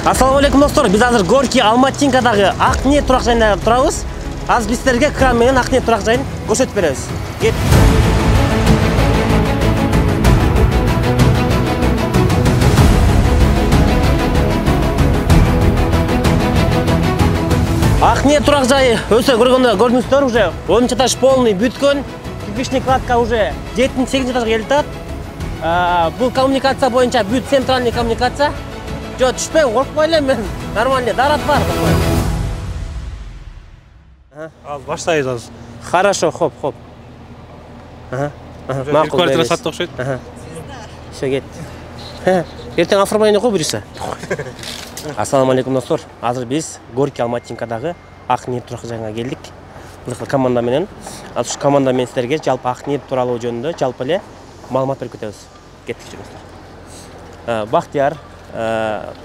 Ассаламу алейкум достор, біз азыр Горький Алматинкадағы Ақниет тұрақ жайында тұрабыз. Аз біздерге кран менен Ақниет тұрақ жайын көрсөтүп беребиз. Кет. Ақниет тұрақ жайы өсө көргөндө көрдүңүздөр, уже 10 этаж полный бүткөн, кирпичный кладка уже 7-8 этажга келип атат. Бул коммуникация боюнча бүт центральный коммуникация. Жо, түшпей, коркпой мен. Нормально, дарат бар. Ал баштайбыз азыр. Хорошо, хоп. Макул. Квартира сатты окшойт. Всё, кет. Эртең оформление кой буюрса. Ассаламу алейкум достор. Азыр биз Горький Алматинкадагы Ақниет турак жайына келдик. Бул команда менен. Азыр команда менен силерге жалпы Ақниет тууралуу жөнүндө жалпы эле маалымат берип кетебиз. Кеттик достор. Бактияр,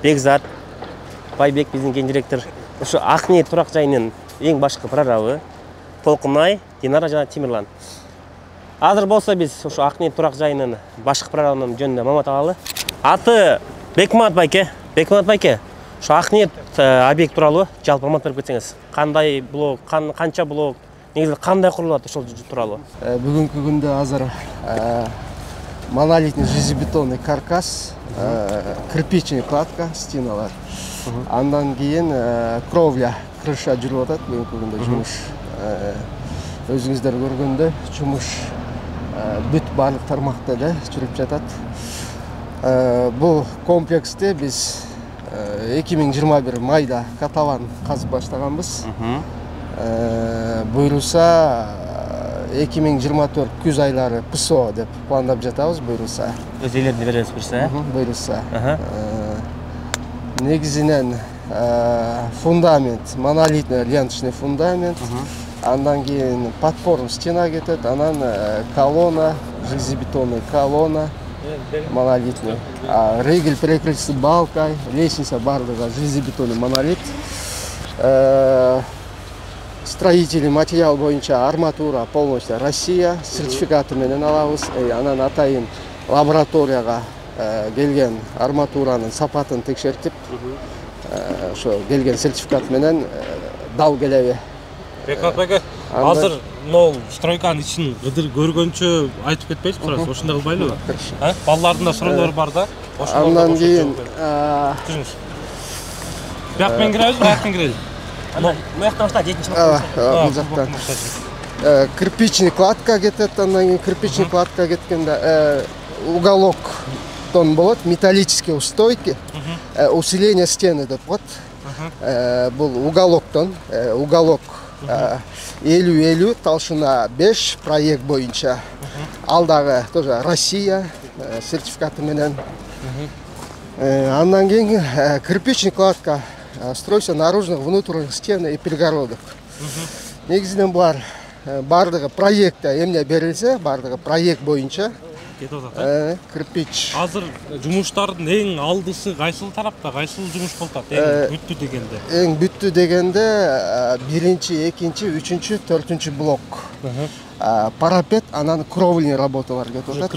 Бекзат, Байбек биздин кен директор. Ушу Ақниет турак жайынын эң башкы прорабы Толкунай, Динара жана Тимирлан. Азыр болсо биз ушу Ақниет турак жайынын башкы прорабынын жөнүндө маалымат алалы. Аты Бекмат байке. Бекмат байке. Ушу Ақниет объект тууралуу жалпы маалымат берип кетсеңиз. Кандай блок, канча блок, негизи кандай курулат ошол тууралуу? Бүгүнкү күндө азыр монолитный железобетонный каркас, кирпичный кладка, стеналар. Андан кийин кровля, крыша жүрүп атат бүгүнкү күндө жумуш. Өзүңүздөр көргөндөй жумуш бүт баардык тармакта да жүрүп жатат. Бул комплексте биз 2021 майда каталан казып баштаганбыз. Буйруса 2024 күз айлары ПСО деп пландап жатабыз, буйруса. Өзүлөрдү беребиз буйруса. Буйруса. Негизинен фундамент, монолитный ленточный фундамент. Андан кийин подпорный стена кетет, анан колонна, железобетонный колонна, монолитный. Регель перекрытие балкой, лестница бардыгы железобетонный монолит. Строители материал боюнча арматура полностью Россия сертификаты менен алабыз. Анан атайын лабораторияга келген арматуранын сапатын текшертип, ошо келген сертификат менен дал келеби. Бекмат байке, азыр могул стройканын ичин ɨдыр көргөнчө айтып кетпейсиз, курас, ошондой кылбайлыбы? Балдардын да суроолору бар да. Андан кийин Бияк менен киребиз, бияк менен кирели. Мыяктан баштап 7-чи бул жактан кирпичный кладка кетет, андан кийин кирпичный кладка кеткенде уголоктон болот, металлические устойки, усиление стены деп коет. Бул уголоктон, уголок 50-50, толщина 5, проект боюнча. Алдагы тоже Россия сертификаты менен. Андан кийин кирпичный кладка, стройся наружных, внутренних стен и перегородок. Негизинен булар бардыгы проектте эмне берилсе, бардыгы проект боюнча кирпич. Азыр жумуштардын эң алдысы кайсыл тарапта, кайсыл жумуш болуп атат? Эң бүттү дегенде. Эң бүттү дегенде 1-чи, 2-чи, 3-чү, 4-чү блок. Парапет, анан кровельный работалар кетип атат.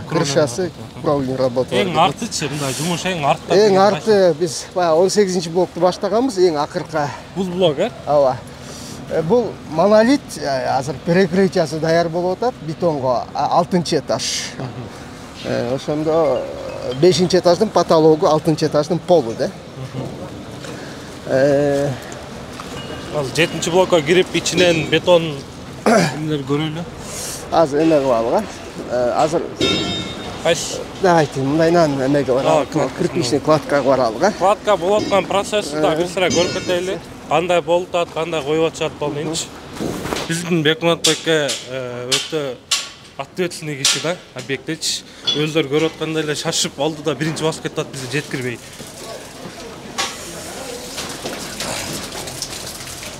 Крышасы, кровельный работалар. Эң артычы, мындай жумуш эң артта. Эң арты биз 18-чи блокту баштаганбыз, эң акыркы. Бул блок, Ооба. Бул монолит азыр перекрытиясы даяр болуп атат, бетонго 6-чы этаж. Ошондо 5-чи этаждын потологу, 6-чы этаждын полу да. Азыр 7-чи блокко кирип, ичинен бетон эмнелер көрөлү? Азыр эме кылалы. Азыр Кайсы? Давайте, мындайнан эмеге баралы. Кирпичный кладкага баралы. Кладка болуп аткан процессти да бир сыра көрүп кетели. Кандай болуп атат, кандай коюп атышат болмойнчу. Биздин Бекмат байке өтө ответственный киши да, объекттечи. Өздөрү көрүп аткандай эле шашып алды да биринчи басып кетип атат, бизди жеткирбей.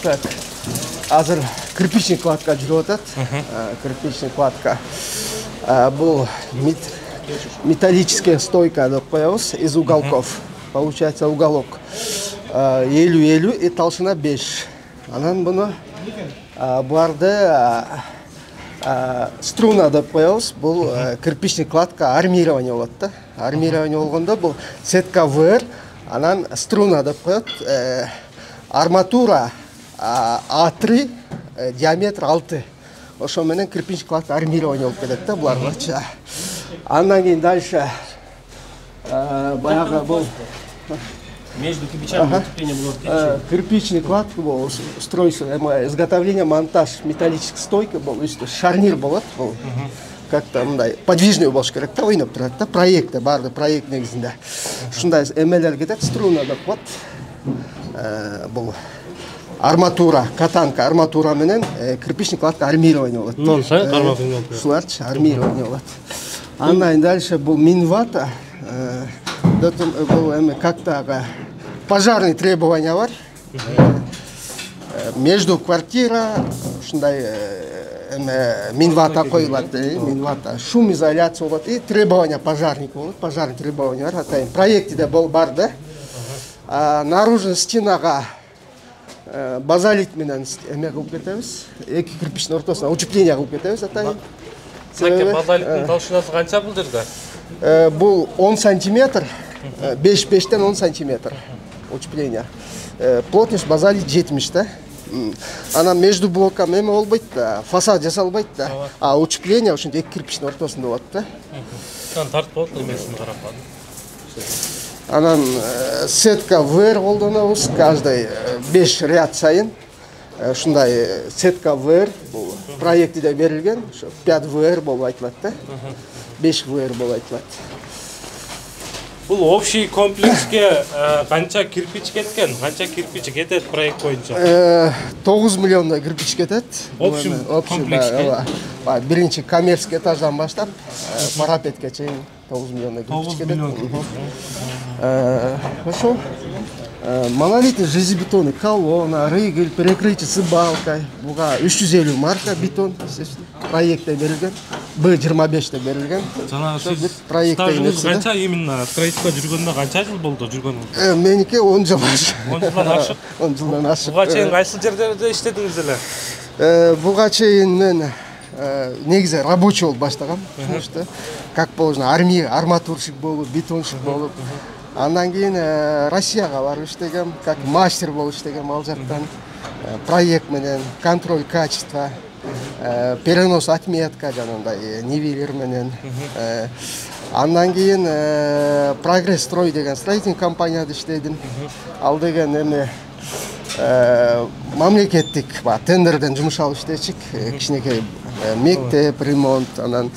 Так. Азыр кирпичный кладка жүрүп атат. Кирпичный кладка. Бул металлическая стойка деп коебуз из уголков. Получается уголок 50-50 и толщина 5. Анан буну буларды струна деп коебуз. Бул кирпичный кладка армирование болот да. Армирование болгондо бул сетка ВР Анан струна деп коет. Арматура А3, диаметр 6. Ошо менен кирпич кладка армирование болуп кетет да буларчы. Андан кийин дальше баягы бул Между кирпичами утепление было. кирпичный кладка был, устройство, изготовление, монтаж металлической стойки был, шарнир был, как-то мындай подвижный болуш керек да, ойноп турат да, проекты барды, проект негизинде. Ушундай эмелер кетет, струна деп коет. Бул арматура, катанка, арматура менен кирпичный кладка армирование болот. Ушуларчы армирование болот. Андан дальше бул минвата. Был как-то пожарные требования бар. Между квартира, минвата коюлат, минвата, шум изоляция болот и требования пожарника болот, пожарный требования бар. Проекте был бар да. Наружный стенага базалит менен эме кылып кетебиз. Эки кирпичтин ортосуна утепление кылып кетебиз атайын. Базалиттин толщинасы канча бул жерде? Бул 10 сантиметр, 5-5'ten 10 сантиметр утепление. Плотность базалит 70 да. Ана между блоками эме болбойт да, фасад жасалбайт да. А утепление ошентип эки кирпичтин ортосунда болот да. Анан тартып болот эмесин карап. Анан сетка VR колдонобуз, каждый 5 ряд сайын. Ушундай сетка VR бул проектиде берилген, 5 VR болуп айтылат да. 5 VR болуп айтылат. Бул общий комплекске канча кирпич кеткен? Канча кирпич кетет проект боюнча? 9 миллиондай кирпич кетет. Общий комплекске. Биринчи коммерческий этаждан баштап парапетке чейин 9 миллиондай кирпич кетет. 9 миллион. Ошо монолитный железобетонный колонна, рыгель, перекрытие с балкой. Буга 350 марка бетон, проектте берилген. Б25 берилген. Жана сиз проектте стажыңыз канча именно строительство жүргөнүнө канча жыл болду жүргөнүңүз? Меники 10 жыл. 10 жылдан ашык. 10 жылдан ашык. Буга чейин кайсы жерлерде иштедиңиз эле? Буга чейин мен негизи рабочий болуп баштагам. Как положено, арматурщик болуп, бетонщик болуп. Андан кийин Россияга барып иштегем, как мастер болуп иштегем ал жактан. Проект менен контроль качества, перенос отметка жанагындай нивелер менен. Андан кийин Прогресс строй деген строительный компанияда иштедим. Ал деген эме мамлекеттик тендерден жумуш алып иштечик, кичинекей мектеп, ремонт, анан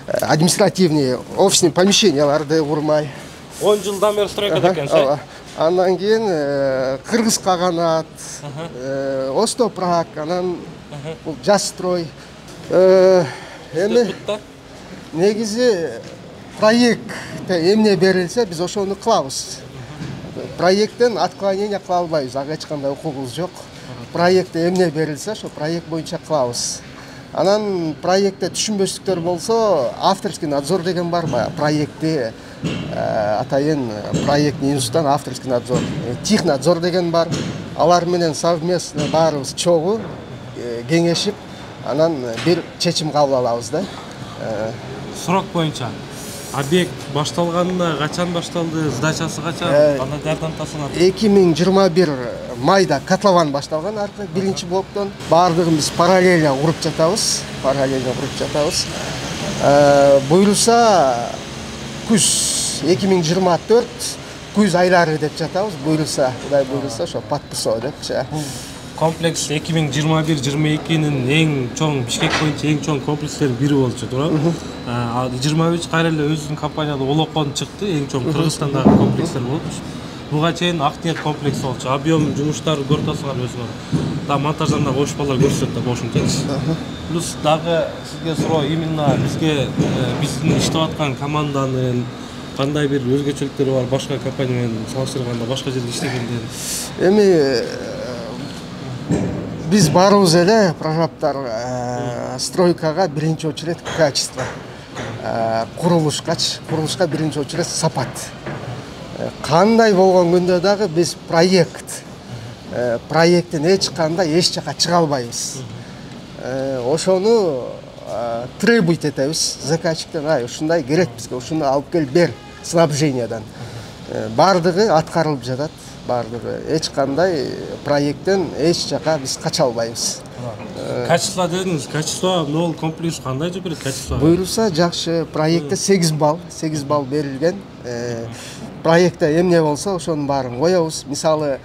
административный офисный помещенияларды курмай. 10 жылдан бери стройкада экенсиз. Андан кийин Кыргыз Каганат, Остопрак, анан бул жас строй. Эми негизи проектте эмне берилсе, биз ошону кылабыз. Проекттен отклонение кыла албайбыз, ага эч кандай укугубуз жок. Проектте эмне берилсе, ошо проект боюнча кылабыз. Анан проектте түшүнбөстүктөр болсо, авторский надзор деген бар, проектти атайын проектный институттан авторский надзор, технадзор деген бар. Алар менен совместно баарыбыз чогуу кеңешип, анан бир чечим кабыл алабыз да. Срок боюнча объект башталганына качан башталды, сдачасы качан, кандай жардам тасынат? 2021 майда котлован башталган аркы биринчи блоктон. Бардыгын биз параллельно куруп жатабыз. Буюрса күз 2024 күз айлары деп жатабыз. Буюрса, Кудай буюрса, ошо подписоо депчи. Комплекс 2021-22-нин эң чоң Бишкек боюнча эң чоң комплекстердин бири болчу, туурабы? 23 кайра эле өзүнүн компанияда Олокон чыкты, эң чоң Кыргызстандагы комплекстер болчу. Буга чейин Актниет комплекс болчу. Объем жумуштары көрүп атасыңар өзүңөр. Да монтаждан да кошпалар көрсөтөт да ошончочу. Плюс дагы сизге суроо, именно биздин иштеп аткан команданын кандай бир өзгөчөлүктөрү бар, башка компания менен салыштырганда, башка жерде иштегендер? Эми биз баарыбыз эле прорабтар стройкага биринчи очередь качество, курулушка биринчи очередь сапат. Кандай болгон күндө дагы биз проекттен эч кандай эч жака чыга албайбыз. Ошону требуйт этебиз заказчиктен, ушундай керек бизге, ушуну алып кел бер снабжениядан. бардыгы аткарылып жатат. Бардыгы эч кандай проекттен эч жака биз кача албайбыз. Качество дедиңиз, качество нол комплекс кандай жиберет качество? Буйрулса жакшы, проектте 8 балл берилген. Проектте эмне болсо ошонун баарын коебуз. Мисалы,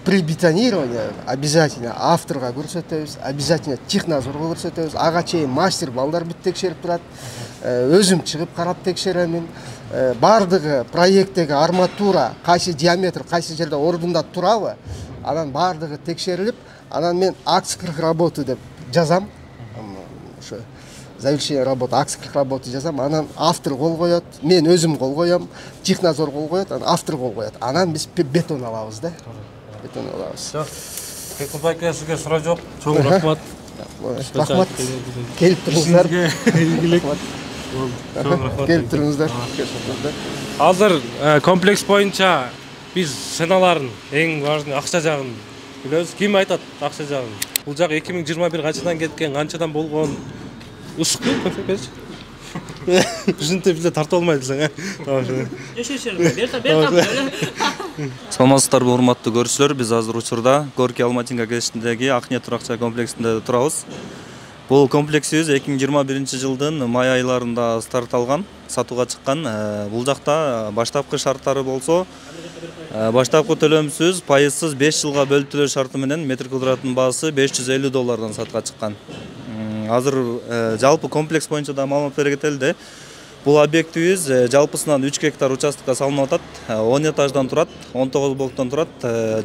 при бетонировании обязательно авторга көрсөтөбүз, обязательно технадзорго көрсөтөбүз. Ага чейин мастер балдар бүт текшерип турат. Өзүм чыгып карап текшеремин. Бардыгы проекттеги арматура кайсы диаметр, кайсы жерде ордунда турабы, анан бардыгы текшерилип, анан мен акскрых работы деп жазам. Ошо завершение работы, акскрых работы жазам. Анан автор кол коет, мен өзүм кол коем, технадзор кол коет, анан автор кол коет. Анан биз бетон алабыз да. Бетон алабыз. Бекман байке, сизге суроо жок. Чоң рахмат. Рахмат. Келип туруңуздар. Келип туруңуздар. Азыр комплекс боюнча биз ценаларын, эң важный акча жагын билебиз. Ким айтат акча жагын? Бул жак 2021 качадан кеткен, канчадан болгон? Ушук көпөкөч. Ушинте биле тарта албайсың, Саламатсыздарбы, урматтуу көрүүчүлөр, биз азыр учурда Горький Алматинка кентиндеги Акниет турак-жай комплексинде турабыз. Бул комплексибиз 2021 жылдын май айларында старт алган, сатууга чыккан. Бул жакта баштапкы шарттары болсо, баштапкы төлөмсүз, пайызсыз 5 жылга бөлүп шарты менен метр квадраттын баасы $550 сатка чыккан. Азыр жалпы комплекс боюнча да маалымат бере кетели. Бул объектибиз жалпысынан 3 гектар участокко салынып атат. 10 этаждан турат, 19 блоктон турат.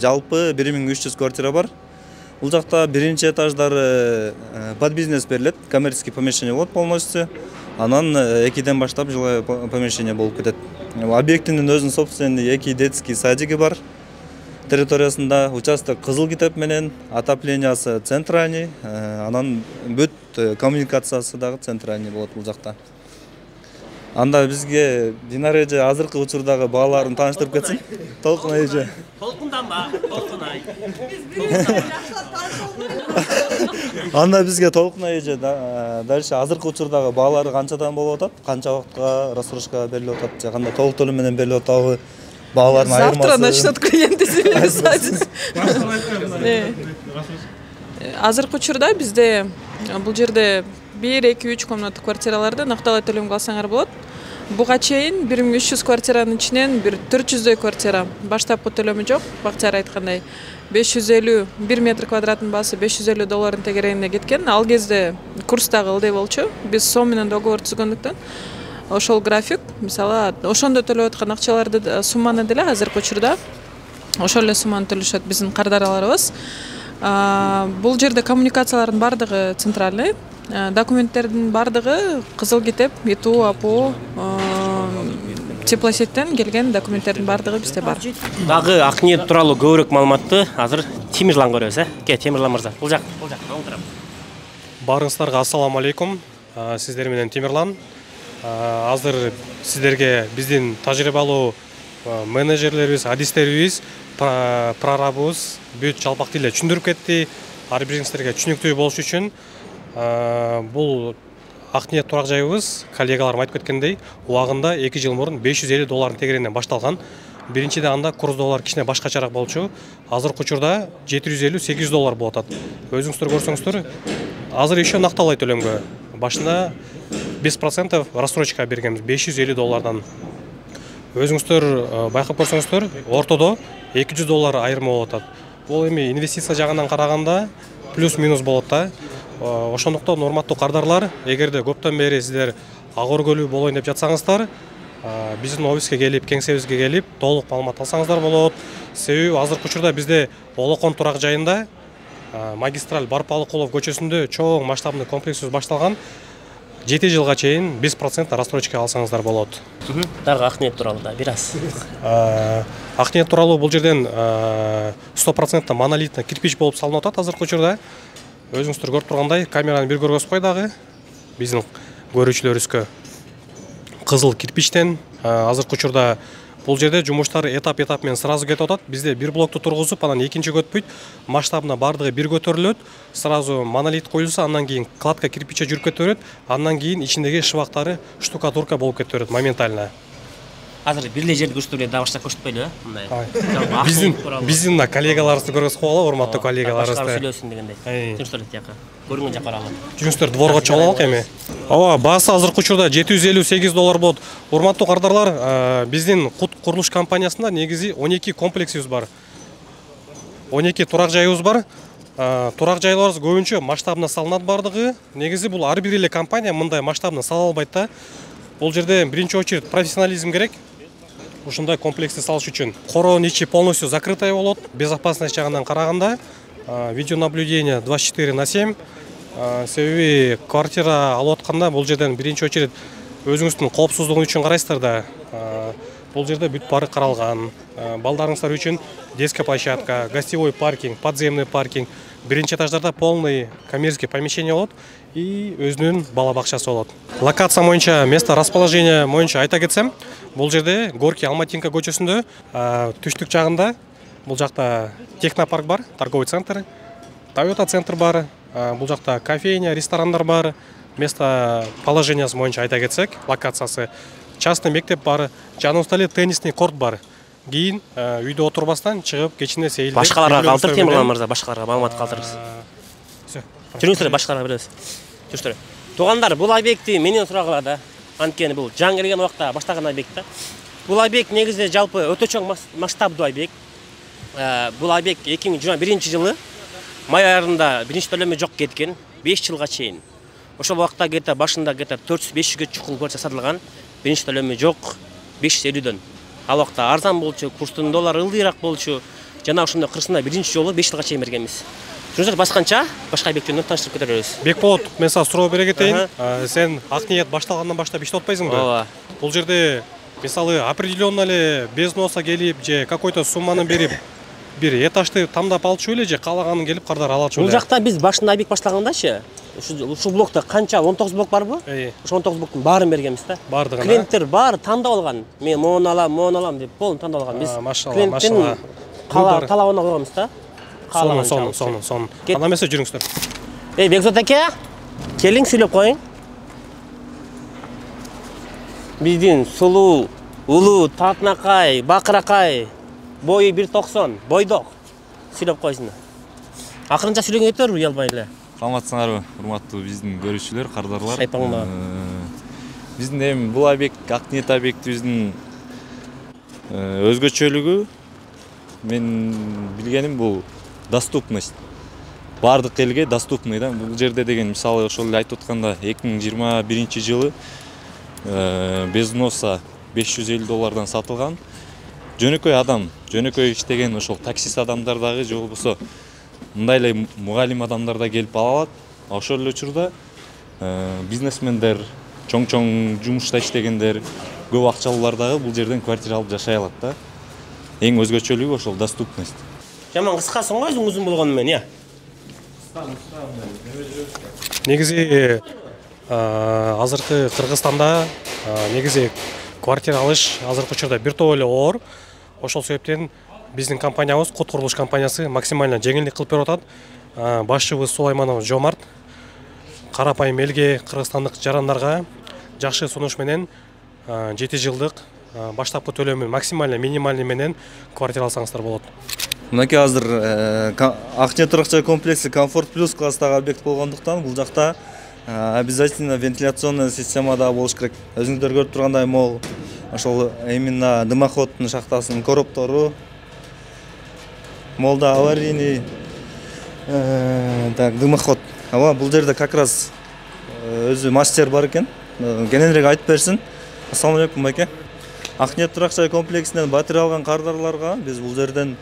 Жалпы 1300 квартира бар. Бул жакта биринчи этаждары под бизнес берилет, коммерческий помещение болот полностью. Анан 2ден баштап жилой помещение болуп кетет. Объектинин өзүнүн собственный 2 детский садиги бар. Территориясында участок кызыл китеп менен, отоплениясы центральный, анан бүт коммуникациясы дагы центральный болот бул жакта. Анда бизге Динара эже азыркы учурдагы бааларын тааныштырып кетсин. Толкун эже. Толкунданба, толкунай. Анда бизге Толкун эже дальше азыркы учурдагы баалары канчадан болуп атат, канча убакытка рассрочка берилип атат, же кандай толук төлөм менен берилип атабы? Баалардын айырмасы. Завтра начнут клиенты писать. Азыркы учурда бизде бул жерде 1-2-3 комната квартираларда накталай төлөмгө алсаңар болот. Буга чейин 1300 квартиранын ичинен бир 400 квартира баштапкы төлөмү жок. Бактар айткандай 550 1 метр квадраттын баасы $550 тегерегинде кеткен. Ал кезде курс дагы ылдый болчу. Биз сом менен договор түзгөндүктөн ошол график, мисалы, ошондо төлөп аткан акчаларды сумманы деле азыркы учурда ошол эле сумманы төлөшөт биздин кардараларыбыз. Бул жерде коммуникациялардын бардыгы центральный, документтердин бардыгы кызыл китеп, ИТУ, АПУ, теплосеттен келген документтердин бардыгы бизде бар. Дагы Акниет тууралуу көбүрөөк маалыматты азыр Темирлан көрөбүз, Ке, Темирлан мырза. Бул жак, Барыңыздарга ассаламу алейкум. Сиздер менен Темирлан. Азыр сиздерге биздин тажрыйбалуу менеджерлерибиз, адистерибиз, прорабыбыз бүт жалпак тилде түшүндүрүп кетти. Ар бириңиздерге түшүнүктүү болуш үчүн бул Акниет турак жайыбыз, коллегаларым айтып кеткендей, убагында 2 жыл мурун $550 тегерегинен башталган. Биринчиде анда $курс кичине башкачараак болчу. Азыркы учурда $750-800 болуп атат. Өзүңүздөр көрсөңүздөр, азыр еще накталай төлөмгө. Башында 5% рассрочка бергенбиз $550. Өзүңүздөр байкап көрсөңүздөр, ортодо $200 айырма болуп атат. Бул эми инвестиция жагынан караганда плюс-минус болот да. Ошондуктан урматтуу кардарлар, эгерде көптөн бери сиздер Агор көлү болоюн деп жатсаңыздар, биздин офиске келип, кеңсебизге келип, толук маалымат алсаңыздар болот. Себеби азыркы учурда бизде Олокон турак жайында магистраль Барпалыкулов көчөсүндө чоң масштабный комплексибиз башталган. 7 жылга чейин 5% рассрочка алсаңыздар болот. Дагы Акниет тууралуу да бир аз. Акниет тууралуу бул жерден 100% монолитный кирпич болуп салынып атат азыркы учурда. Өзүңүздөр көрүп тургандай, камераны бир көргөзүп кой дагы. Биздин көрүүчүлөрүбүзгө кызыл кирпичтен азыркы учурда бул жерде жумуштар этап менен сразу кетип атат. Бизде бир блокту тургузуп, анан экинчи көтпөйт, масштабына бардыгы бир көтөрүлөт. Сразу монолит коюлса, андан кийин кладка кирпиче жүрүп кетет, андан кийин ичиндеги шыбактары штукатурка болуп кетет моментально. Азыр бир эле жерди көрсөтүп эле да баштап көрсөтпөйлү, мындай. Биздин да коллегаларыбызды көргөзүп койгула, урматтуу коллегаларыбызды. Башкалар сөйлөсүн дегендей. Жүрүңүздөр тияка. Көрүнгөн жака карагыла. Жүрүңүздөр дворго чыгып алалык эми. Ооба, баасы азыркы учурда $758 болот. Урматтуу кардарлар, биздин Кут курулуш компаниясында негизи 12 комплексибиз бар. 12 турак жайыбыз бар. Турак жайларыбыз көбүнчө масштабына салынат бардыгы. Негизи бул ар бир эле компания мындай масштабына сала албайт да. Бул жерде биринчи очередь профессионализм керек. Ушундай комплексти салыш үчүн короонун ичи полностью закрытый болот. Безопасность жагынан караганда видеонаблюдение 24/7. Себеби квартира алып атканда бул жерден биринчи очередь өзүңүздүн коопсуздугун үчүн карайсыздар да. Бул жерде бүт баары каралган. Балдарыңыздар үчүн детская площадка, гостевой паркинг, подземный паркинг, биринчи этаждарда полный коммерческий помещение болот и өзүнүн бала бакчасы болот. Локация боюнча, место расположения боюнча айта кетсем, бул жерде Горький Алматинка көчөсүндө түштүк жагында бул жакта технопарк бар, торговый центр, Toyota центр бар, бул жакта кофейня, ресторандар бар. Место положениясы боюнча айта кетсек, локациясы частный мектеп бар, жаныбызда эле теннисный корт бар. Кийин үйдө отурбастан чыгып кечинде сейилдеп. Башкаларга калтыр Темирлан мырза, башкаларга маалымат калтырыңыз. Жүрүңүздөр башкаларга беребиз. Жүрүңүздөр. Туугандар, бул объектти менен сурагыла да. Анткени бул жаңы келген убакта баштаган объект да. Бул объект негизи жалпы өтө чоң масштабдуу объект. Бул объект 2021-жылы май айында биринчи төлөмө жок кеткен, 5 жылга чейин. Ошол убакта где-то башында где-то 400-500 чукул квартира сатылган, биринчи төлөмө жок 550дөн. Ал убакта арзан болчу, курстун доллары ылдыйраак болчу. Жана ошондой кырсында биринчи жолу 5 жылга чейин бергенбиз. Жүрүңүздөр басканча башка объекттерди таныштырып кетебиз. Бекболот, мен сага суроо бере кетейин. Сен ак ниет башталгандан баштап иштеп атпайсыңбы? Ооба. Бул жерде мисалы определенно эле без носа келип же какой-то сумманы берип бир этажды тандап алчу эле же каалаганын келип кардар алчу эле? Бул жакта биз башында объект баштагандачы, ушул блокто канча 19 блок барбы? Ошол 19 блоктун баарын бергенбиз да. Бардыгын. Клиенттер баары тандап алган. Мен мону алам деп полун тандап алган. Биз машалла. Талабына койгонбуз да. Сонун. Ана эмесе жүрүңүздөр. Бекзат аке, келиң сүйлөп коюң. Биздин сулуу, улуу, татынакай, бакыракай, бою 1.90, бойдок. Сүйлөп койсун. Акырынча сүйлөгөн өтөр, уялбай эле. Саламатсыңарбы, урматтуу биздин көрүүчүлөр, кардарлар. Айпаңба. Биздин эми бул объект, ак ниет объектибиздин өзгөчөлүгү мен билгеним бул доступность. Бардык элге доступный да. Бул жерде деген мисалы ошол эле айтып атканда 2021-жылы без вноса $550 сатылган. Жөнөкөй адам, жөнөкөй иштеген ошол таксист адамдар дагы же болбосо мындай эле мугалим адамдар да келип ала алат. Ошол эле учурда бизнесмендер, чоң жумушта иштегендер, көп акчалуулар дагы бул жерден квартира алып жашай алат да. Эң өзгөчөлүгү ошол доступность. Жаман кыскасың го өзүң узун болгону менен, Негизи азыркы Кыргызстанда негизи квартира алыш азыркы учурда бир топ эле оор. Ошол себептен биздин компаниябыз, Кут курулуш компаниясы максимально жеңилдик кылып берип атат. Башчыбыз Сулайманов Жомарт карапайым элге, кыргызстандык жарандарга жакшы сунуш менен 7 жылдык баштапкы төлөмү максимально минимальный менен квартира алсаңыздар болот. Мынакей азыр ак ниет турак-жай комплекси комфорт плюс класстагы объект болгондуктан бул жакта обязательно вентиляционная система да болуш керек. Өзүңүздөр көрүп тургандай мол ошол именно дымоходдун шахтасынын короптору, молда аварийный так дымоход. Ава бул жерде как раз өзү мастер бар экен. Кененирээк айтып берсин. Ассаламу алейкум байке. Ак ниет турак-жай комплексинен батирия алган кардарларга биз бул жерден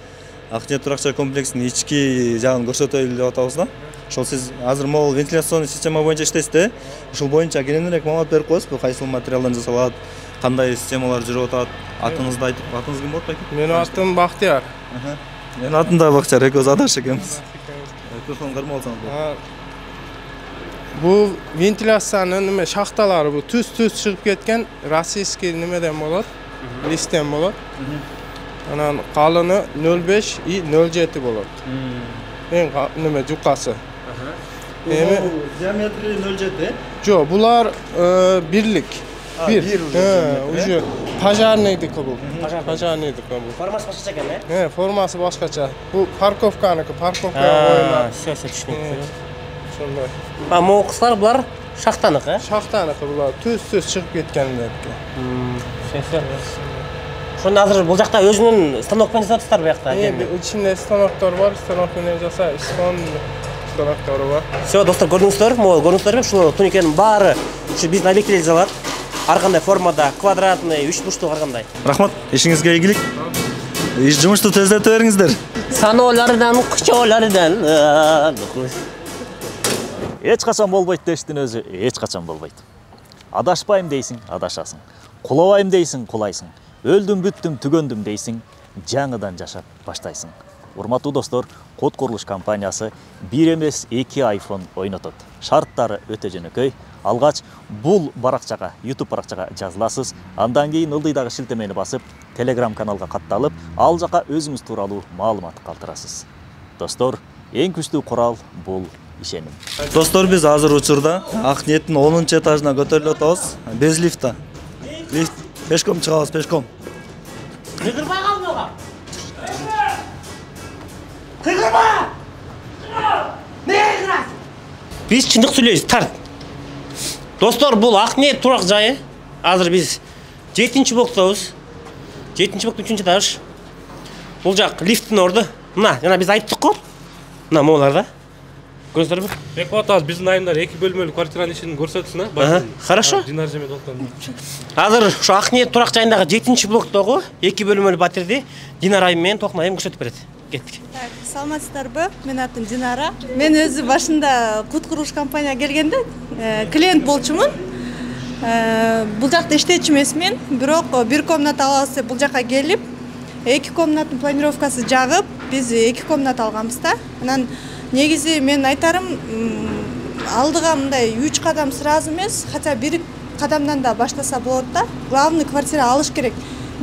ак ниет турак-жай комплексинин ички жагын көрсөтөлү деп атабыз да. Ошол сиз азыр могул вентиляционный система боюнча иштейсиз да. Ошол боюнча кененирээк маалымат берип коесузбу? Кайсыл материалдан жасалат, кандай системалар жүрүп атат? Атыңызды айтып, атыңыз ким болот байке? Менин атым Бактияр. Менин атым да Бактияр, экөөбүз адаш экенбиз. Микрофон кармап алсаңыз болот. Бул вентиляциянын неме шахталары бул түз чыгып кеткен российский немеден болот, листтен болот. Анан калыны 0.5 и 0.7 болот. Эң неме жукасы. Эми диаметри 0.7. Жок, булар бирлик. Бир. Уже пожарныйдики бул. Пожарныйдики бул. Формасы башкача экен, Формасы башкача. Бул парковканыкы, парковкага коюлат. Все, түшүнүктүү. Ошондой. Могу кызлар булар шахтаныкы. Шахтаныкы булар төз чыгып кеткендерки. Ошондо азыр бул жакта өзүнүн станок менен жасатасыздар буякта. Ичинде станоктор бар, станок менен жаса, станоктору бар. Все, достор, көрдүңүздөр, могу көрдүңүздөр, ушул туникенин баары ушу биздин объектилерде жасалат. Ар кандай формада, квадратный, үч бурчтуу ар кандай. Рахмат, ишиңизге ийгилик. Жумушту тездетип бериңиздер. Саноолордон, кычоолордон. Эч качан болбойт дештин өзү эч качан болбойт. Адашпайм дейсиң, адашасың. Кулабайм дейсиң, кулайсың. Өлдүм, бүттүм, түгөндүм дейсиң, жаңыдан жашап баштайсың. Урматтуу достор, Код курулуш компаниясы 1 эмес 2 iPhone ойнотот. Шарттары өтө жөнөкөй. Алгач бул баракчага, YouTube баракчага жазыласыз. Андан кийин ылдыйдагы шилтемени басып, Telegram каналга катталып, ал жака өзүңүз тууралуу маалымат калтырасыз. Достор, эң күчтүү курал бул ишеним. Достор, биз азыр учурда Ак Ниеттин 10-этажына көтөрүлүп атабыз. Без лифта. Лифт пешком чыгабыз, пешком. Кыйгырбай калмага. Кыйгырба! Не кыйгырасың? Биз чындык сүйлөйбүз, тарт. Достор, бул Ак Ниет турак жайы. Азыр биз 7-блоктобуз. 7-блоктун 3-чү этаж. Бул жак лифттин орду. Мына, жана биз айттык го. Мына могуларда. Көрсөтөрбү? Бекматов биздин айымдар 2 бөлмөлүү квартиранын ишин көрсөтсүн, Хорошо. Динар жемет оттон. Азыр ушу Ак Ниет турак жайындагы 7-блоктогу 2 бөлмөлүү батирди Динар айым менен Токмай айым көрсөтүп берет. Кеттик. Саламатсыздарбы? Мен атым Динара. Мен өзү башында Код курулуш компанияга келгенде клиент болчумун. Бул жакта иштечү эмесмин, бирок бир комната алабыз деп бул жака келип, 2 комнаттын планировкасы жагып, биз 2 комната алганбыз да. Анан негизи мен айтарым, алдыга мындай 3 кадам сразу эмес, хотя 1 кадамдан да баштаса болот да. Главный квартира алыш керек.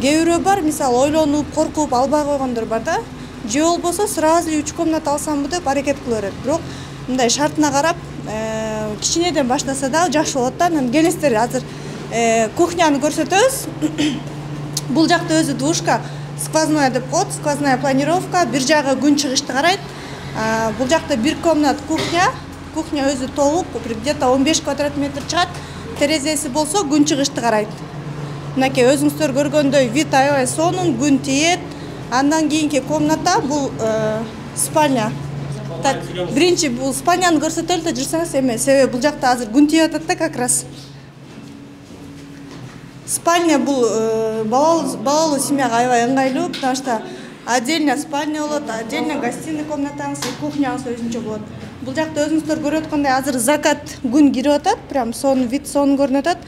Кээ бирөө бар, мисалы ойлонуп, коркуп албай койгондор бар да. Же болбосо сразу 3 комната алсамбы деп аракет кыла берет. Бирок мындай шартына карап, кичинеден баштаса да жакшы болот да. Анан келесиздер, азыр кухняны көрсөтөбүз. Бул жакта өзү душка, сквозная деп коет, сквозная планировка, бир жагы күн чыгышты карайт. Бул жакта 1 комнат кухня, кухня өзү толук, где-то 15 квадрат метр чыгат. Терезеси болсо күн чыгышты карайт. Мынакей өзүңүздөр көргөндөй вид аябай сонун, күн тиет. Андан кийинки комната бул спальня. Так, биринчи бул спальняны көрсөтөлү да жүрсөңүз, эме себеби бул жакта азыр күн тиеп атат да как раз. Спальня бул балалуу семьяга аябай ыңгайлуу, потому что отдельно спальня болот, отдельно гостиный комнатаңыз, кухняңыз өзүнчө болот. Бул жакта өзүңүздөр көрүп аткандай азыр закат күн кирип атат, прям сонун вид сонун көрүнүп атат.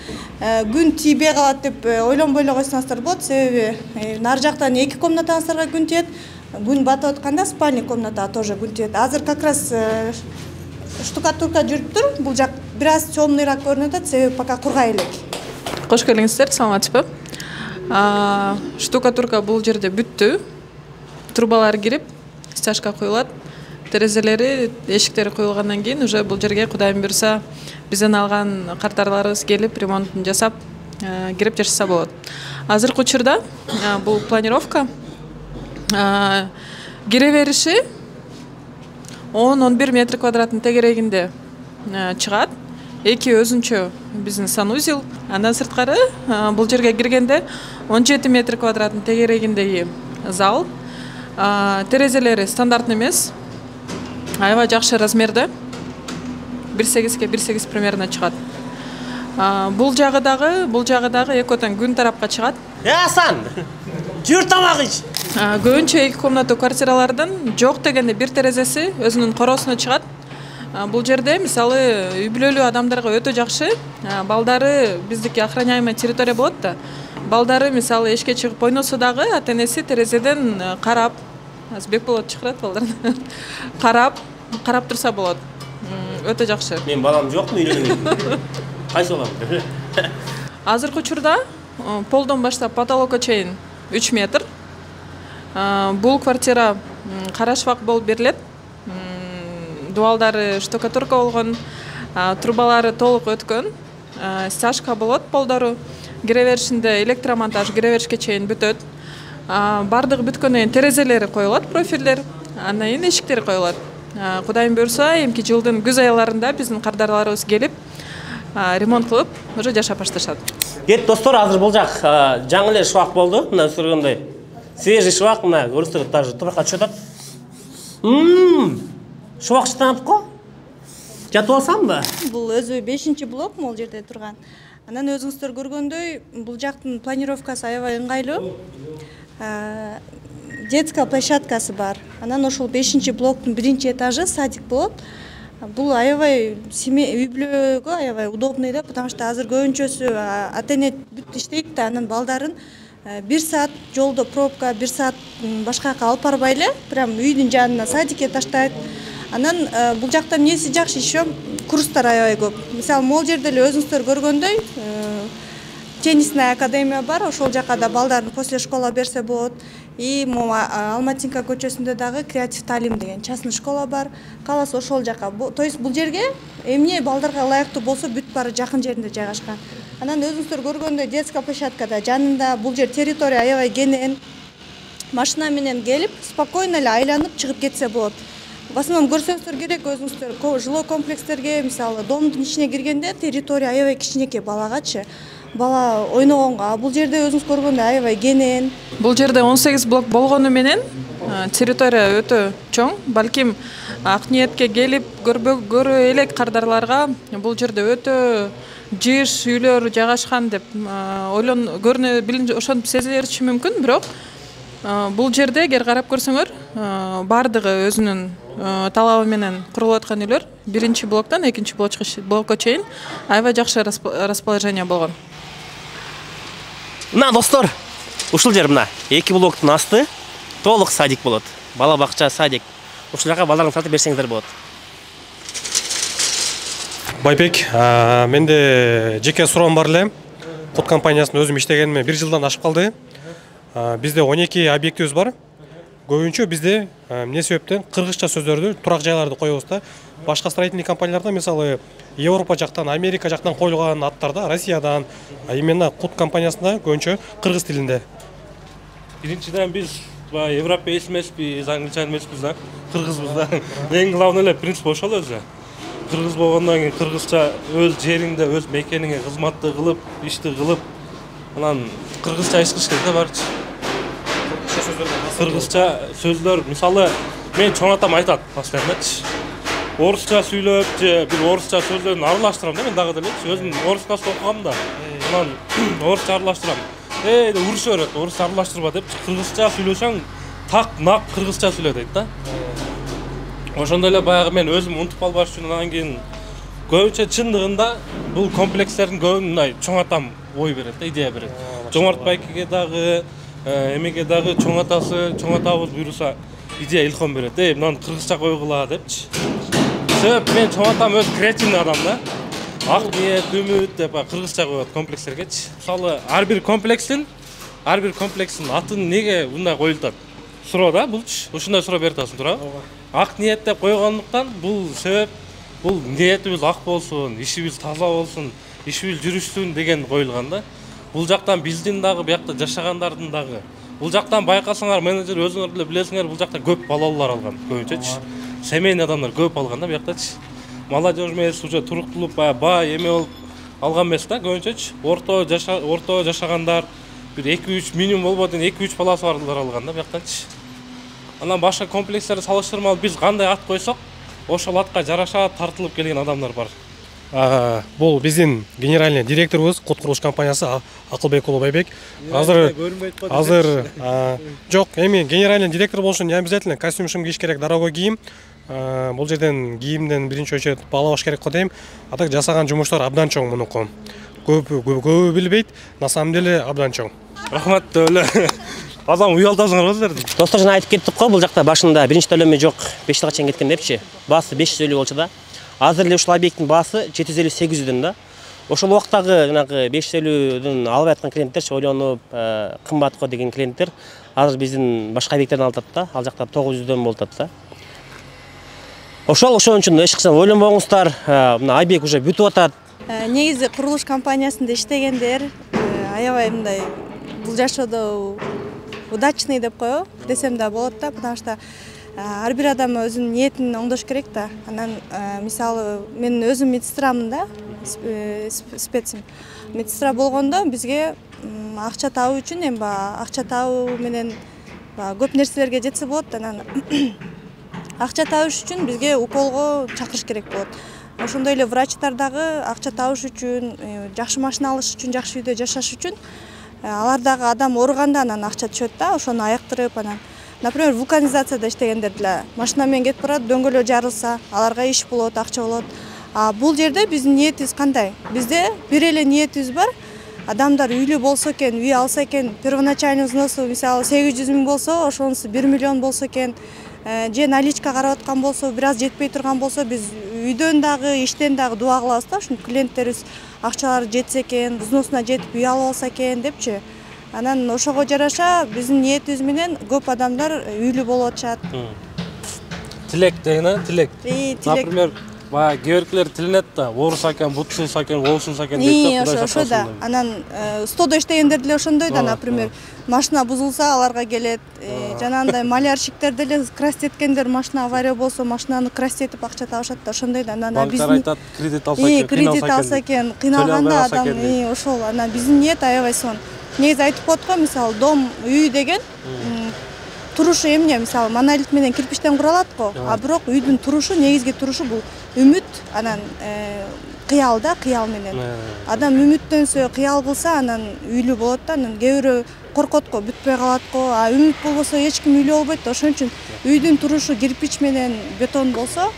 Күн тийбей калат деп ойлонбой эле койсоңуздар болот, себеби нар жактан 2 комнатаңыздарга күн тиет, күн батып атканда спальный комнатага тоже күн тиет. Азыр как раз штукатурка жүрүп тур, бул жак бир аз темныйраак көрүнүп атат, себеби пока кургай элек. Кош келиңиздер, саламатсызбы? Штукатурка бул жерде бүттү. Трубалар кирип, стяжка коюлат. Терезелери, эшиктери коюлгандан кийин уже бул жерге Кудайым буйруса бизден алган картарларыбыз келип, ремонтун жасап, кирип жашаса болот. Азыркы учурда бул планировка кире бериши 10-11 метр квадраттын тегерегинде чыгат. 2 өзүнчө биздин санузел. Андан сырткары бул жерге киргенде 17 метр квадраттын тегерегиндеги зал. Терезелери стандартный эмес. Аябай жакшы размерде. 1.8 ке 1.8 примерно чыгат. Бул жагы дагы экотан күн тарапка чыгат. Асан! Жүр тамак ич. Көбүнчө 2 комнатуу квартиралардын жок дегенде бир терезеси өзүнүн коросуна чыгат. Бул жерде мисалы үй бүлөлүү адамдарга өтө жакшы. Балдары биздики охраняемая территория болот да. Балдары мисалы эшикке чыгып ойносо дагы ата-энеси терезеден карап, Бек болот чакырат балдарын. Карап турса болот. Өтө жакшы. Мен балам жокмун, үйлөнөм. Кайсы балам? Азыркы учурда полдон баштап потолокко чейин 3 метр. Бул квартира карашвак болуп берилет. Дуалдары штукатурка болгон, трубалары толук өткөн, стяжка болот полдору. кире беришинде электромонтаж кире беришке чейин бүтөт. Бардыгы бүткөндөн кийин терезелери коюлат, профилдер, андан кийин эшиктери коюлат. Кудайым буйрса, эмки жылдын күз айларында биздин кардарларыбыз келип, ремонт кылып, уже жашап башташат. Кет достор, азыр бул жак жаңы эле шыбак болду. Мына көргөндөй. Свежий шыбак, мына көрсөңүз даже топуракка түшүп атат. Шыбак чытанат го. Жатып алсамбы? Бул өзү 5-блок могул жерде турган. Анан өзүңүздөр көргөндөй, бул жактын планировкасы аябай ыңгайлуу. Детская площадкасы бар. Анан ошол 5-блоктун 1-этажы садик болот. Бул аябай үй-бүлөгө аябай удобный да, потому что азыр көбүнчөсү ата-эне бүт иштейт да, анан балдарын 1 саат жолдо пробка, 1 саат башка жака алып барбай эле, прям үйдүн жанына садикке таштайт. Анан бул жакта эмнеси жакшы еще курстар аябай көп. Мисалы, могул жерде эле өзүңүздөр көргөндөй, теннисная академия бар, ошол жака да балдарын после школа берсе болот. И Алматинка көчөсүндө дагы креатив талим деген частный школа бар. Каласа ошол жака. То есть бул жерге эмне балдарга ылайыктуу болсо бүт баары жакын жеринде жайгашкан. Анан өзүңүздөр көргөндөй детская площадкада жанында бул жер территория аябай кенен. Машина менен келип, спокойно эле айланып чыгып кетсе болот. В основном көрсөңүздөр керек, өзүңүздөр жилой комплекстерге, мисалы, домдун ичине киргенде территория аябай кичинекей балагачы. Бала ойногонго, бул жерде өзүңүз көргөндөй аябай кенен. Бул жерде 18 блок болгону менен территория өтө чоң. Балким ак ниетке келип көрө элек кардарларга бул жерде өтө жыш үйлөр жайгашкан деп көрүнө билинчи ошентип сезилиши мүмкүн, бирок бул жерде эгер карап көрсөңөр, бардыгы өзүнүн талабы менен курулуп аткан үйлөр 1-блоктон 2-блокко чейин аябай жакшы расположение болгон. Мына достор, ушул жер мына 2 блоктун асты толук садик болот. Бала бакча, садик. Ушул жака балдарыңызды сатып берсеңиздер болот. Байбек, менде жеке суроом бар эле. Код компаниясында өзүм иштегениме 1 жылдан ашып калды. Бизде 12 объектибиз бар. Көбүнчө бизде эмне себептен кыргызча сөздөрдү, турак жайларды коебуз да. Башка строительный компанияларда, мисалы, Европа жактан, Америка жактан коюлган аттарда, Россиядан, именно код компаниясында көбүнчө кыргыз тилинде. Биринчиден биз европеец эмеспиз, англичан эмеспиз да, кыргызбыз да. Эң главный эле принцип ошол өзү. Кыргыз болгондон кийин кыргызча өз жериңде, өз мекениңе кызматты кылып, ишти кылып, анан кыргызча иш кылыш керек да барчы. Кыргызча сөздөр, мисалы, мен чоң атам айтат постоянночу. Орусча сүйлөп же бир орусча сөздөрүн аралаштырам да, мен дагы делечи. Өзүм орускасын окугам да. Анан орусча аралаштырам. Деп урушуп берет, орусча аралаштырба деп, кыргызча сүйлөсөң так-нак кыргызча сүйлө дейт да. Ошондой эле баягы мен өзүм унутуп калбаш үчүн анан кийин көбүнчө чындыгында бул комплекстердин көбүн мындай чоң атам ой берет да, идея берет. Жомарт Байкеге дагы, эмеге дагы чоң атабыз буйруса идея илхом берет. Мынаны кыргызча койгула депчи. Себеп мен чоң атам өз креативный адам да. Ак ниет, үмүт деп кыргызча коет комплекстергечи. Мисалы, ар бир комплекстин атын неге мындай коюлат? Суроо да, булчу. Ушундай суроо берип атасың, туурабы? Ак ниет деп койгондуктан бул себеп, бул ниетибиз ак болсун, ишибиз таза болсун, ишибиз жүрүшсүн деген коюлган да. Бул жактан биздин дагы, биякта жашагандардын дагы. Бул жактан байкасаңар, менеджер өзүңөр деле билесиңер, бул жакта көп балалар алган, көбүнчөчү. Семейный адамдар көп алган да бияктачы. Молодежь эмес, уже туруктулуп бай эме болуп алган эмес да, көбүнчөчү. Орто жашагандар, бир 2-3 минимум болбодо 2-3 баласы барлар алган да бияктачы. Анан башка комплекстерди салыштырмалуу биз кандай ат койсок, ошол атка жараша тартылып келген адамдар бар. Бул биздин генеральный директорубуз, код курулуш компаниясы Акылбек уулу Байбек. Азыр жок, эми генеральный директор болуш үчүн не обязательно костюм кийиш керек, дорогой кийим. Бул жерден кийимден биринчи очередь баалабаш керек го дейм. А так жасаган жумуштар абдан чоң мунуку. Көбү билбейт, на самом деле абдан чоң. Рахмат өлө. Адам уялтасыңар өзлөр. Достор, жана айтып кеттик го, бул жакта башында биринчи төлөмө жок, 5 жылга чейин кеткен депчи. Баасы 550 болчу да. Азыр эле ушул объекттин баасы 750-800 да. Ошол убактагы жанагы 550ден алып аткан клиенттер ойлонуп, кымбат го деген клиенттер азыр биздин башка объекттерден алып атат да. Ал жакта 900дөн болуп атат да. Ошол үчүн эч качан ойлонбоңуздар, мына объект уже бүтүп атат. Негизи курулуш компаниясында иштегендер аябай мындай бул жашоодо удачный деп коебу десем да болот да, потому что ар бир адам өзүнүн ниетин оңдош керек да. Анан мисалы мен өзүм медсестрамын да, специм. Медсестра болгондо бизге акча табуу үчүн эми акча табуу менен көп нерселерге жетсе болот. Анан акча табыш үчүн бизге уколго чакырыш керек болот. Ошондой эле врачтар дагы акча табыш үчүн, жакшы машина алыш үчүн, жакшы үйдө жашаш үчүн алар дагы адам ооруганда анан акча түшөт да, ошону аяктырып анан. Например, вулканизацияда иштегендер деле машина менен кетип барат, дөңгөлөө жарылса, аларга иш болот, акча болот. Бул жерде биздин ниетибиз кандай? Бизде бир эле ниетибиз бар. Адамдар үйлүү болсо экен, үй алса экен, первоначальный взносу мисалы 800 000 болсо, ошонусу 1 миллион болсо экен, же наличка карап аткан болсо, бир аз жетпей турган болсо, биз үйдөн дагы, иштен дагы дуа кылабыз да, ушинтип клиенттерибиз акчалары жетсе экен, взносуна жетип үй алып алса экен депчи. Анан ошого жараша биздин ниетибиз менен көп адамдар үйлүү болуп атышат. Тилек дейна, тилек. Тилек. Например, кээбиркилер тилинет да, ооруса экен, бутсуса экен, оосунса экен дейт да. Ошо да. Анан стодо иштегендер деле ошондой да, например, машина бузулса аларга келет, жанагындай малярщиктер деле красть эткендер, машина авария болсо, машинаны красть этип акча табышат да, ошондой да. Анан биздин айтат, кредит алса экен, кыйналганда адам, ошол. Анан биздин ниет аябай сонун. Негизи айтып коет го, мисалы дом, үй деген турушу эмне, мисалы монолит менен кирпичтен куралат го, а бирок үйдүн турушу, негизги турушу бул үмүт, анан кыял да, кыял менен. Адам үмүттөнсө, кыял кылса, анан үйлүү болот да, анан кээ бирөө коркот го, бүтпөй калат го, а үмүт болбосо эч ким үйлүү болбойт да. Ошон үчүн үйдүн турушу кирпич менен бетон болсо,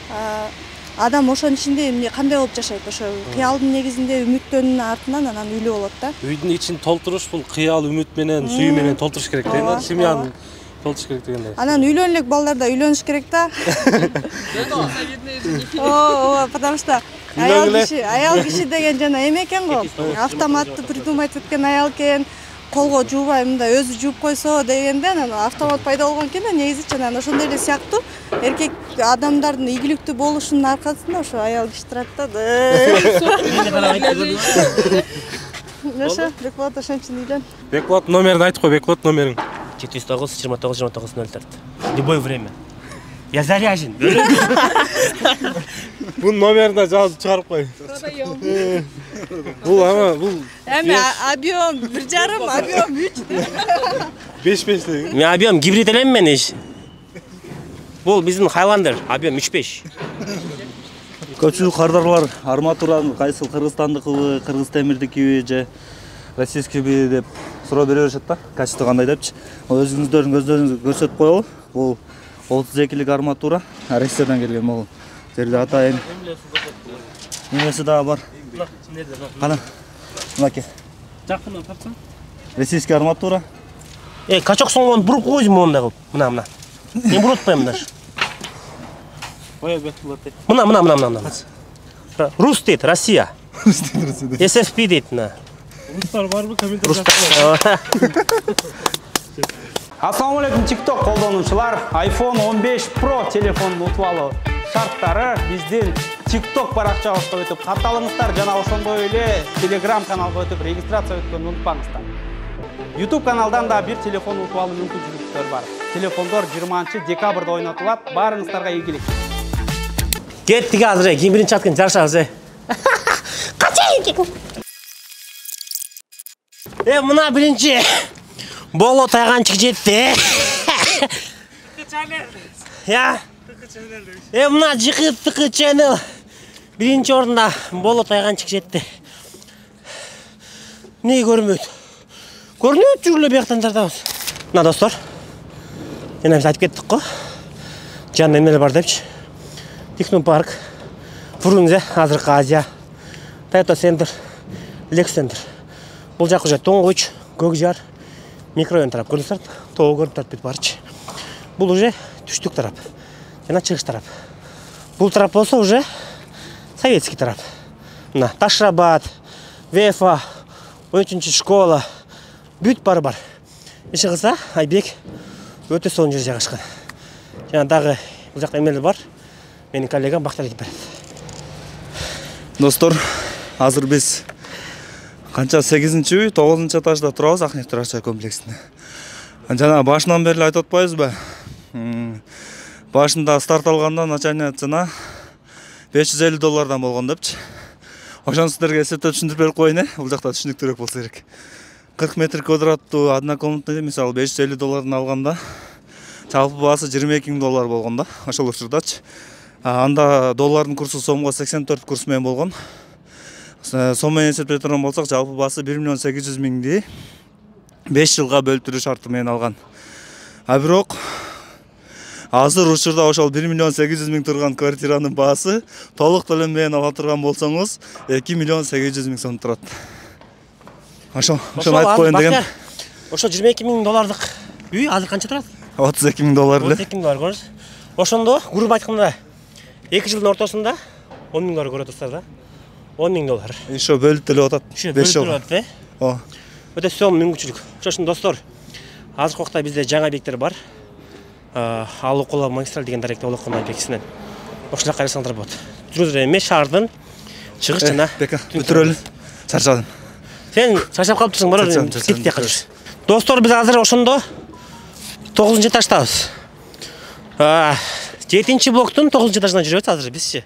адам ошонун ичинде эмне кандай болуп жашайт? Ошо кыялдын негизинде үмүттөнүн артынан анан үйлүү болот да. Үйдүн ичин толтуруш бул кыял, үмүт менен, сүйүү менен толтуруш керек дейм, семьяны толтуруш керек дегендей. Анан үйлөнө элек балдар да үйлөнүш керек да. Потому что аял киши деген жана эме экен го, автоматты придумать эткен аял экен. Колго жуубай мындай өзү жууп койсо дегенде анан автомат пайда болгон экен да, негизичи анан ошондой эле сыяктуу эркек адамдардын ийгиликтүү болушунун аркасында ошо аял киши турат да. Ошо Бекболот ошон үчүн үйлөн. Бекболот номерин айтып кой, Бекболот номериң. 709-29-29-04. Любое время. Я заряжен. Бунун номерине жазып чыгарып кой. Бул эми объем 1,5, объем 3. 5 деген. Мен объем гибрид элем мен иш. Бул биздин Highlander, объем 3,5. Көпчүлүк кардарлар арматураны кайсыл кыргызстандыкыбы, кыргыз темирдикиби же российскийби деп суроо бере беришет да. Качество кандай депчи. Өзүңүздөрдүн көздөрүңүзгө көрсөтүп коелу. Бул 32-лик арматура, Россиядан келген бул. Жерде атайын. Немеси дагы бар. Кана. Мынаке. Жакындан тартсаң. Российский арматура. Качок соңгон буруп койдум мондай кылып. Мына. Мен буруп атпайм даже. Ой, Бекболот. Мына. Рус дейт, Россия. SFP дейт мына. Рустар барбы комментарий? Ассаламу алейкум, TikTok колдонуучулар. iPhone 15 Pro телефонун утуп алуу шарттары биздин TikTok баракчабызга өтүп катталыңыздар жана ошондой эле Telegram каналга өтүп регистрация өткөнү унутпаңыздар. YouTube каналдан да бир телефон утуп алуу мүмкүнчүлүктөр бар. Телефондор 20 декабрда ойнотулат. Баарыңыздарга ийгилик. Кеттик азыр, кийин биринчи аткан жарышабыз. Качайын. Мына биринчи боло тайганчык жетти. Мына жыкы ченел. Биринчи орунда боло тайганчык жетти. Эмне көрүнбөйт? Көрүнөт жүрүлө бияктан тартабыз. Мына достор. Жана биз айтып кеттик го. Жанында эмнелер бар депчи. Технопарк, Фрунзе, Азыркы Азия, Toyota Center, Lex Center. Бул жак уже Тоңгуч, Көкжар, микрорайон тарап көрүнүп турат. Тоо көрүнүп турат бүт барчы. Бул уже түштүк тарап. Жана чыгыш тарап. Бул тарап болсо уже советский тарап. Мына Ташрабад, Вефа, 13-чү школа, бүт бары бар. Иши кылса Айбек өтө сонун жерде жайгашкан. Жана дагы бул жакта эмелер бар. Менин коллегам Бактар айтып берет. Достор, азыр биз Канча 8-үй, 9 этажда турабыз Ак Нефть турак-жай комплексинде. Жана башынан бери айтып атпайбызбы? Башында старт алганда начальник жана $550 болгон депчи. Ошону сиздерге эсептеп түшүндүрүп берип коеюн, бул жакта түшүнүктүүрөөк болсо керек. 40 метр квадраттуу однокомнатный мисалы $550 алганда жалпы баасы $22,000 болгон да, ошол учурдачы. Анда доллардын курсу сомго 84 курс менен болгон. Сом менен эсептей турган болсок, жалпы баасы 1,8 миллион 5 жылга бөлтүрүү шарты менен алган. Бирок азыр учурда ошол 1,8 миллион турган квартиранын баасы толук төлөм менен ала турган болсоңуз 2,8 миллион сом турат. Ошону айтып коеюн деген. Ошо $22,000 үй азыр канча турат? $32,000 эле. $32,000 көрүңүз. Ошондо грубо айтканда 2 жылдын ортосунда $10,000 көрөт атасыздар да. $10,000. Ошо бөлүп төлөп атат. 5 жылга. Ооба. Өтө сонун мүмкүнчүлүк. Ошон үчүн достор, азыркы убакта бизде жаңа объекттер бар. Алуу Кола магистраль деген даректе олоккон объектисинен. Ошол жака карасаңдар болот. Жүрүздөр эми шаардын чыгыш жана бүтүрөлү. Чарчадым. Сен чарчап калыптырсың, бара кетти качыр. Достор, биз азыр ошондо 9-этаждабыз. 7-чи блоктун 9-этажынан жүрөбүз азыр бизчи.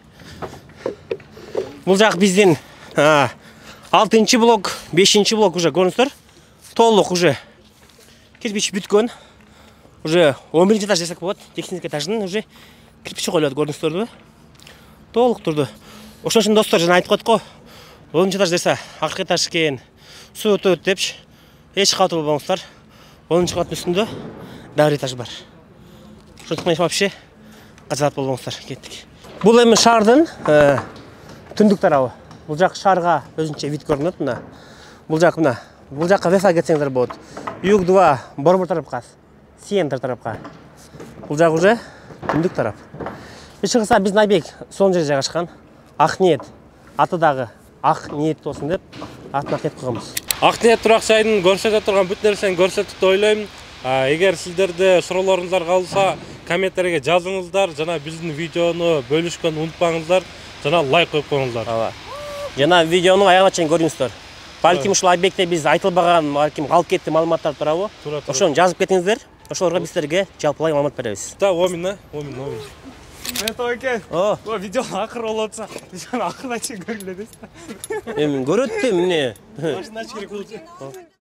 Бул жак биздин 6-чы блок, 5-чи блок уже көрүңүздөр. Толук уже кирпич бүткөн. Уже 11-чи этаж десек болот. Техник этаждын уже кирпичи коюлат, көрдүңүздөрбү? Толук турду. Ошон үчүн достор, жана айтып коет го. 10-чы этаж десе, акыркы этаж экен, суу өтөт депчи. Эч катуу болбоңуздар. 10-чы каттын үстүндө дагы этаж бар. Ошондуктан вообще качалат болбоңуздар. Кеттик. Бул эми шаардын түндүк тарабы. Бул жак шаарга өзүнчө вид көрүнөт мына. Бул жак мына. Бул жакка веса кетсеңиздер болот. Юг-2 борбор тарапка, центр тарапка. Бул жак уже түндүк тарап. Эч кылса биздин объект сол жерде жайгашкан. Ак Ниет атыдагы Ак Ниет болсун деп атын Ак Ниет койгонбуз. Ак Ниет турак-жайдын көрсөтө турган бүт нерсени көрсөттүк деп ойлойм. Эгер сиздерде суроолоруңуздар калса, комменттерге жазыңыздар, жана биздин видеону бөлүшкөнү унутпаңыздар, жана лайк коюп коюңуздар. Ооба. Жана видеону аягына чейин көрүңүздөр. Балким ушул объектте биз айтылбаган, балким калып кетти маалыматтар турабы? Ошону жазып кетиңиздер. Ошолорго биз силерге жалпылай маалымат беребиз. Да, Омин. Мето эке. Бул видео акыр болуп атса, видеону акырына чейин көргүлө дейсиз. Эми көрөт да эмне? Машина керек болчу.